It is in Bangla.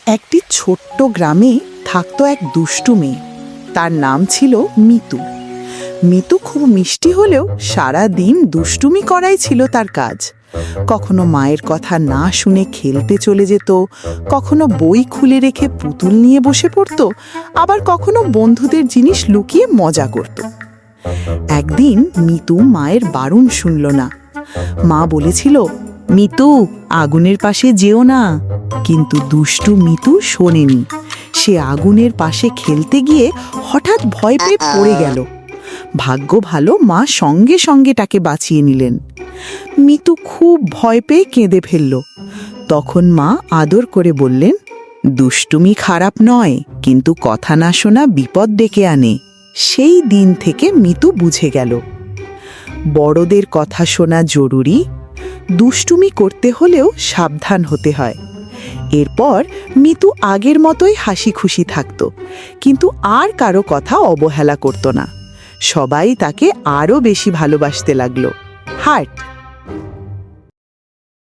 একটি ছোট্ট গ্রামে থাকতো এক দুষ্টু মেয়ে। তার নাম ছিল মিতু। মিতু খুব মিষ্টি হলেও সারা দিন দুষ্টুমি করাই ছিল তার কাজ। কখনো মায়ের কথা না শুনে খেলতে চলে যেত, কখনো বই খুলে রেখে পুতুল নিয়ে বসে পড়ত, আবার কখনো বন্ধুদের জিনিস লুকিয়ে মজা করত। একদিন মিতু মায়ের বারণ শুনল না। মা বলেছিল, মিতু, আগুনের পাশে যেও না। কিন্তু দুষ্টু মিতু শোনেনি। সে আগুনের পাশে খেলতে গিয়ে হঠাৎ ভয় পেয়ে পড়ে গেল। ভাগ্য ভালো, মা সঙ্গে সঙ্গে তাকে বাঁচিয়ে নিলেন। মিতু খুব ভয় পেয়ে কেঁদে ফেলল। তখন মা আদর করে বললেন, দুষ্টুমি খারাপ নয়, কিন্তু কথা না শোনা বিপদ ডেকে আনে। সেই দিন থেকে মিতু বুঝে গেল, বড়দের কথা শোনা জরুরি, দুষ্টুমি করতে হলেও সাবধান হতে হয়। এরপর মিতু আগের মতোই হাসি খুশি থাকত, কিন্তু আর কারো কথা অবহেলা করত না। সবাই তাকে আরও বেশি ভালোবাসতে লাগলো। হার্ট।